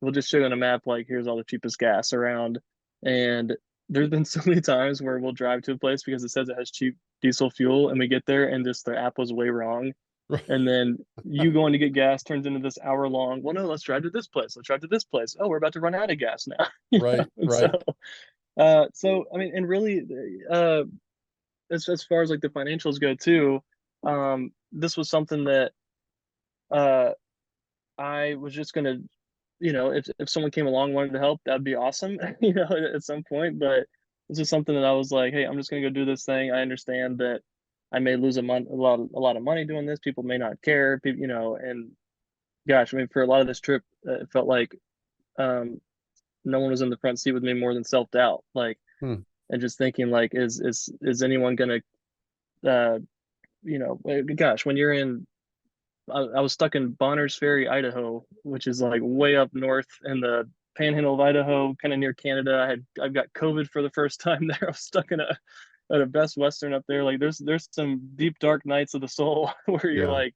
we'll just show you on a map like here's all the cheapest gas around. And there's been so many times where we'll drive to a place because it says it has cheap diesel fuel, and we get there and just the app was way wrong. And then you going to get gas turns into this hour long. Well, no, let's drive to this place. Let's drive to this place. Oh, we're about to run out of gas now. Right, And right. so I mean, and really, uh, as far as like the financials go too, this was something that uh, I was just gonna, if someone came along and wanted to help, that'd be awesome, at some point. But this is something that I was like, hey, I'm just gonna go do this thing. I understand that I may lose a lot of money doing this. People may not care, and gosh, I mean, for a lot of this trip, it felt like um, no one was in the front seat with me more than self doubt, like, Hmm. and just thinking like, is anyone gonna, uh, gosh, when you're in I was stuck in Bonners Ferry, Idaho, which is like way up north in the panhandle of Idaho, kind of near Canada. I've got COVID for the first time there. I was stuck in a Best Western up there. Like there's some deep dark nights of the soul where you're Yeah. like,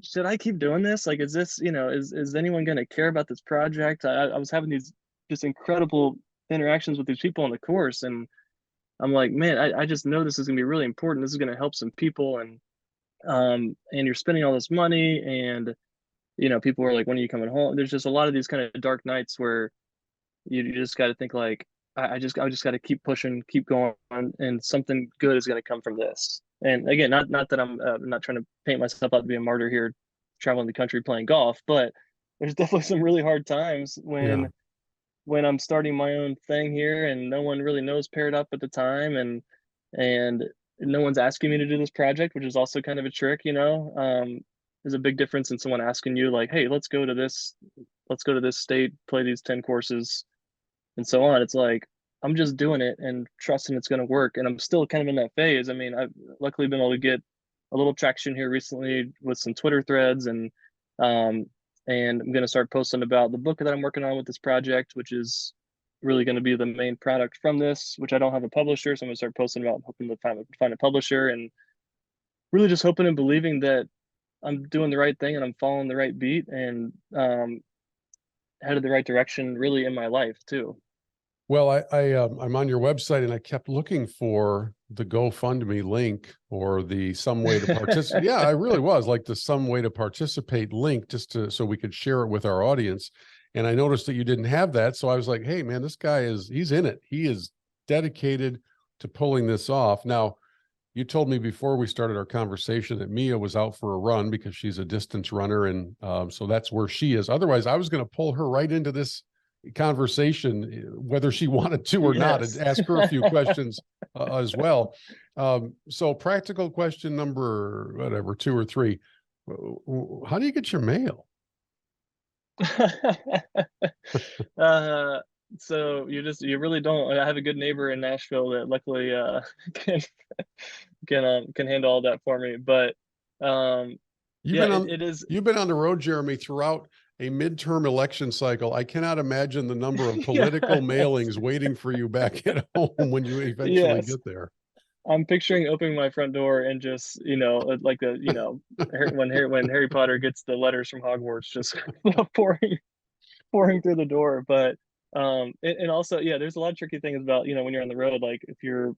should I keep doing this? Like, is this, is anyone going to care about this project? I was having these just incredible interactions with these people on the course, and I'm like, man, I just know this is going to be really important. This is going to help some people, and you're spending all this money, and people are like, when are you coming home? There's just a lot of these kind of dark nights where you just got to think like, I just got to keep pushing, keep going, and something good is going to come from this. And again, not that I'm not trying to paint myself out to be a martyr here, traveling the country playing golf, but there's definitely some really hard times Yeah. when I'm starting my own thing here, and no one really knows paired up at the time, and no one's asking me to do this project, which is also kind of a trick, there's a big difference in someone asking you like, hey, let's go to this state, play these 10 courses, and so on. It's like I'm just doing it and trusting it's going to work, and I'm still kind of in that phase. I mean, I've luckily been able to get a little traction here recently with some Twitter threads, um, and I'm going to start posting about the book that I'm working on with this project, which is really going to be the main product from this, which I don't have a publisher. So I'm going to start posting about hoping to find a publisher, and really just hoping and believing that I'm doing the right thing and I'm following the right beat, and headed the right direction really in my life too. Well, I'm on your website and I kept looking for the GoFundMe link or the some way to participate. Yeah, I really was like the some way to participate link just to so we could share it with our audience. And I noticed that you didn't have that. So I was like, hey man, this guy he's in it. He is dedicated to pulling this off. Now, you told me before we started our conversation that Mia was out for a run because she's a distance runner. And so that's where she is. Otherwise, I was going to pull her right into this conversation, whether she wanted to or not, and Yes. ask her a few questions as well. So practical question number, whatever, 2 or 3. How do you get your mail? uh, so you really don't. I have a good neighbor in Nashville that luckily can can handle all that for me. But um, You've yeah, been on it is. you've been on the road, Jeremy, throughout a midterm election cycle. I cannot imagine the number of political Yes, mailings waiting for you back at home when you eventually yes. get there. I'm picturing opening my front door and just, like a, when Harry Potter gets the letters from Hogwarts, just pouring through the door. But and also, yeah, there's a lot of tricky things about, when you're on the road. Like if you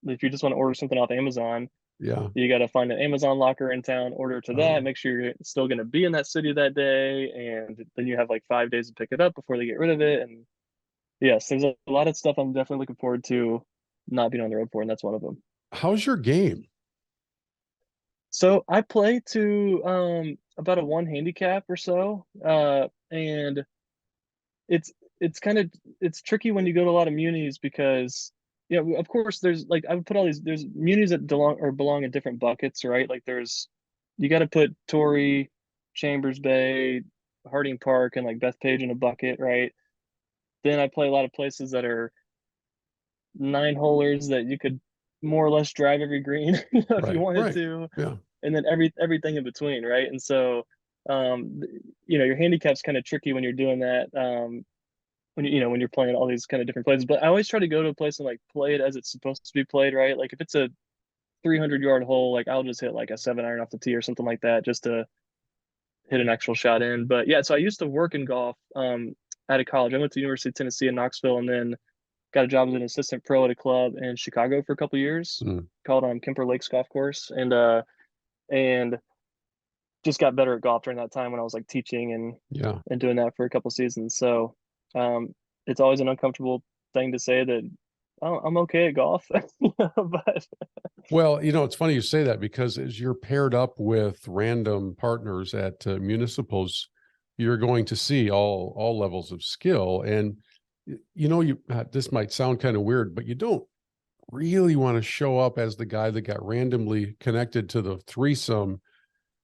just want to order something off Amazon, Yeah. you got to find an Amazon locker in town, order to that, Oh. make sure you're still going to be in that city that day, and then you have like 5 days to pick it up before they get rid of it. And yes, there's a lot of stuff I'm definitely looking forward to not being on the road for, and that's one of them. How's your game? So I play to about a one handicap or so. And it's it's kind of it's tricky when you go to a lot of munis because of course there's like I would put all these there's munis that belong in different buckets, right? Like there's you got to put Torrey, Chambers Bay, Harding Park, and like Bethpage in a bucket, right? Then I play a lot of places that are nine holers that you could more or less drive every green, if you Right. wanted Right. to, Yeah. and then everything in between, right? And so, your handicap's kind of tricky when you're doing that. When when you're playing all these kind of different places. But I always try to go to a place and like play it as it's supposed to be played, right? Like if it's a 300-yard hole, like I'll just hit like a 7 iron off the tee or something like that, just to hit an actual shot in. But yeah, so I used to work in golf out of college. I went to University of Tennessee in Knoxville, and then got a job as an assistant pro at a club in Chicago for a couple of years Mm. called Kemper Lakes Golf Course, and just got better at golf during that time when I was like teaching Yeah. and doing that for a couple of seasons. So um, it's always an uncomfortable thing to say that oh, I'm okay at golf, but Well, it's funny you say that because as you're paired up with random partners at municipals, you're going to see all levels of skill. And this might sound kind of weird, but you don't really want to show up as the guy that got randomly connected to the threesome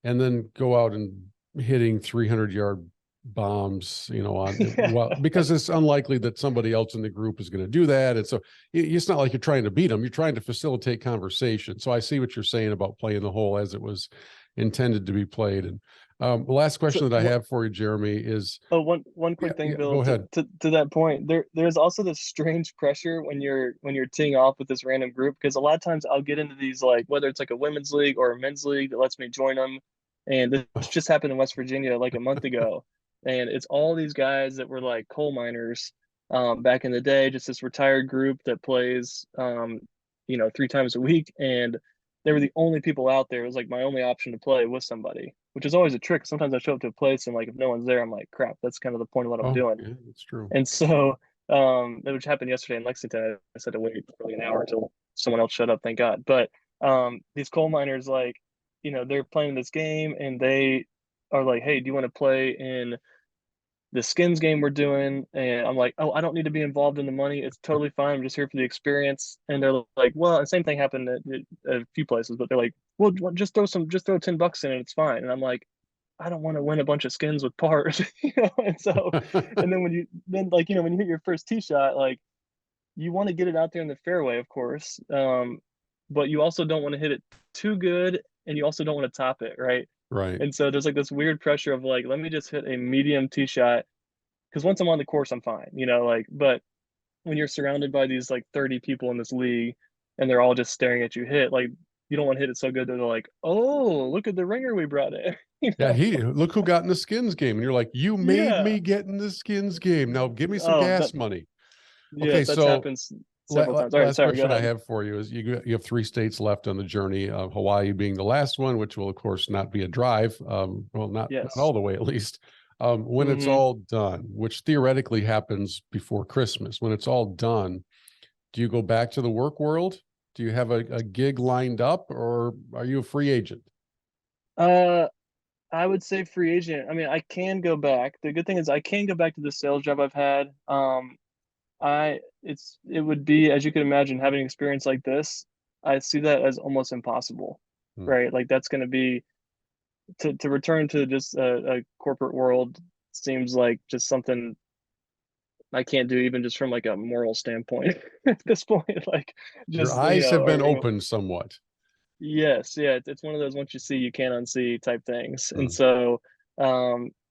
and then go out and hitting 300-yard bombs, well, yeah. because it's unlikely that somebody else in the group is going to do that. And so it's not like you're trying to beat them. You're trying to facilitate conversation. So I see what you're saying about playing the hole as it was intended to be played. And the last So question that I have for you, Jeremy, is, oh, one yeah, quick thing, yeah, Bill, go ahead. to that point, there's also this strange pressure when you're teeing off with this random group, because a lot of times I'll get into these, like whether it's like a women's league or a men's league that lets me join them. And this just happened in West Virginia like a month ago. And it's all these guys that were like coal miners back in the day, just this retired group that plays 3 times a week. And they were the only people out there. It was like my only option to play with somebody, which is always a trick. Sometimes I show up to a place and like if no one's there, I'm like, crap, that's kind of the point of what I'm Oh, doing. yeah, that's true. And so which happened yesterday in Lexington. I had to wait for like an hour until someone else showed up, thank God. But these coal miners, like, they're playing this game and they are like, hey, do you want to play in the skins game we're doing? And I'm like, oh, I don't need to be involved in the money. It's totally fine. I'm just here for the experience. And they're like, well, the same thing happened at a few places, but they're like, well, just throw $10 in and it's fine. And I'm like, I don't want to win a bunch of skins with pars, And so, and then when you hit your first tee shot, like you want to get it out there in the fairway, of course. But you also don't want to hit it too good, and you also don't want to top it, right? Right. And so there's like this weird pressure of like, let me just hit a medium tee shot because once I'm on the course, I'm fine, like. But when you're surrounded by these like 30 people in this league and they're all just staring at you hit, like you don't want to hit it so good that they're like, oh, look at the ringer we brought in. you Yeah, know? he look who got in the Skins game. And you're like, you made Yeah. me get in the Skins game. Now give me some Oh, that gas money. Okay, yes, that's so happened several times. All right, last sorry, go question I ahead. have for you is you have 3 states left on the journey, Hawaii being the last one, which will of course not be a drive. Well, not Yes. all the way at least. When it's Hmm. all done, which theoretically happens before Christmas, when it's all done, do you go back to the work world? Do you have a gig lined up, or are you a free agent? Uh, I would say free agent. I mean, I can go back. The good thing is I can go back to the sales job I've had. It would be, as you can imagine, having an experience like this, I see that as almost impossible, Hmm. right? Like that's going to be to return to just a corporate world seems like just something I can't do, even just from like a moral standpoint at this point. Like Your just eyes have been opened somewhat. yes, yeah, it's one of those once you see you can't unsee type things. And Hmm.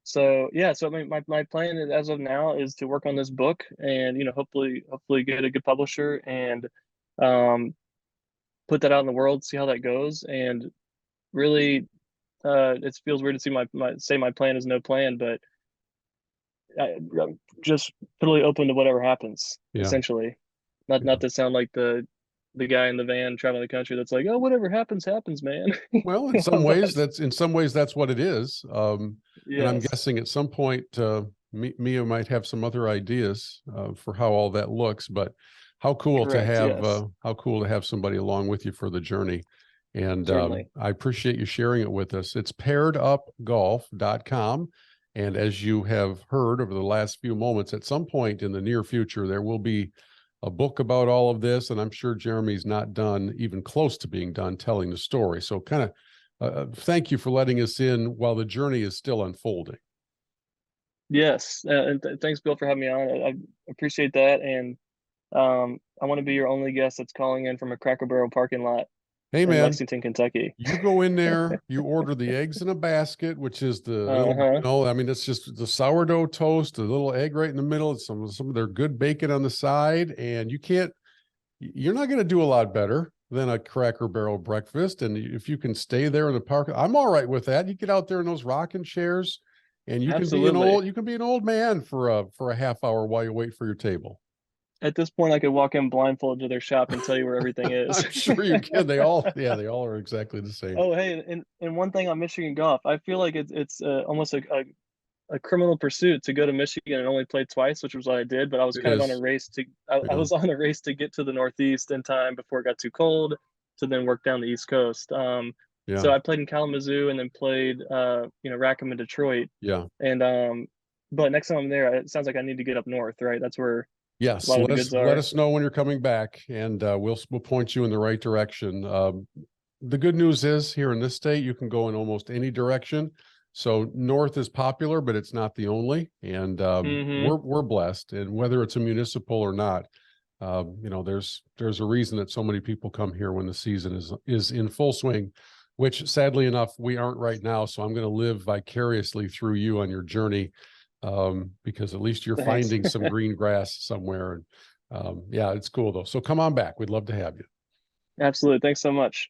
so yeah, so I mean my plan as of now is to work on this book and hopefully get a good publisher and um put that out in the world, see how that goes. And really it feels weird to see my plan is no plan, but I'm just totally open to whatever happens, Yeah. essentially. Not Yeah. to sound like the guy in the van traveling the country that's like, oh, whatever happens, happens, man. Well, in some ways, But that's what it is. And I'm yes, guessing at some point, Mia might have some other ideas for how all that looks. But correct. Yes, how cool to have somebody along with you for the journey. And certainly. I appreciate you sharing it with us. It's pairedupgolf.com. And as you have heard over the last few moments, at some point in the near future, there will be a book about all of this. And I'm sure Jeremy's not done, even close to being done telling the story. So kind of thank you for letting us in while the journey is still unfolding. Yes, and thanks, Bill, for having me on. I appreciate that, and I want to be your only guest that's calling in from a Cracker Barrel parking lot Hey, in man, Lexington, Kentucky. you go in there, you order the eggs in a basket, which is the little, Uh-huh. I mean, it's just the sourdough toast, the little egg right in the middle, and some of their good bacon on the side. And you're not going to do a lot better than a Cracker Barrel breakfast. And if you can stay there in the park, I'm all right with that. You get out there in those rocking chairs and Absolutely. you can be an old man for a half hour while you wait for your table. At this point, I could walk in blindfolded to their shop and tell you where everything is. I'm sure you can. They all are exactly the same. Oh, hey, and one thing on Michigan golf, I feel like it's almost a criminal pursuit to go to Michigan and only play twice, which was what I did. But I was It kind of on a is. race I Yeah. was on a race to get to the Northeast in time before it got too cold to then work down the East Coast. Yeah. So I played in Kalamazoo and then played Rackham in Detroit. Yeah. And but next time I'm there, it sounds like I need to get up north, right? That's where a Yes. lot of the goods Let are. us know when you're coming back and we'll point you in the right direction. The good news is here in this state, you can go in almost any direction. So north is popular, but it's not the only. And Hmm. we're blessed. And whether it's a municipal or not, there's a reason that so many people come here when the season is in full swing, which sadly enough we aren't right now. So I'm going to live vicariously through you on your journey, because at least you're Thanks. finding some green grass somewhere. And yeah, it's cool though. So come on back. We'd love to have you. Absolutely. Thanks so much.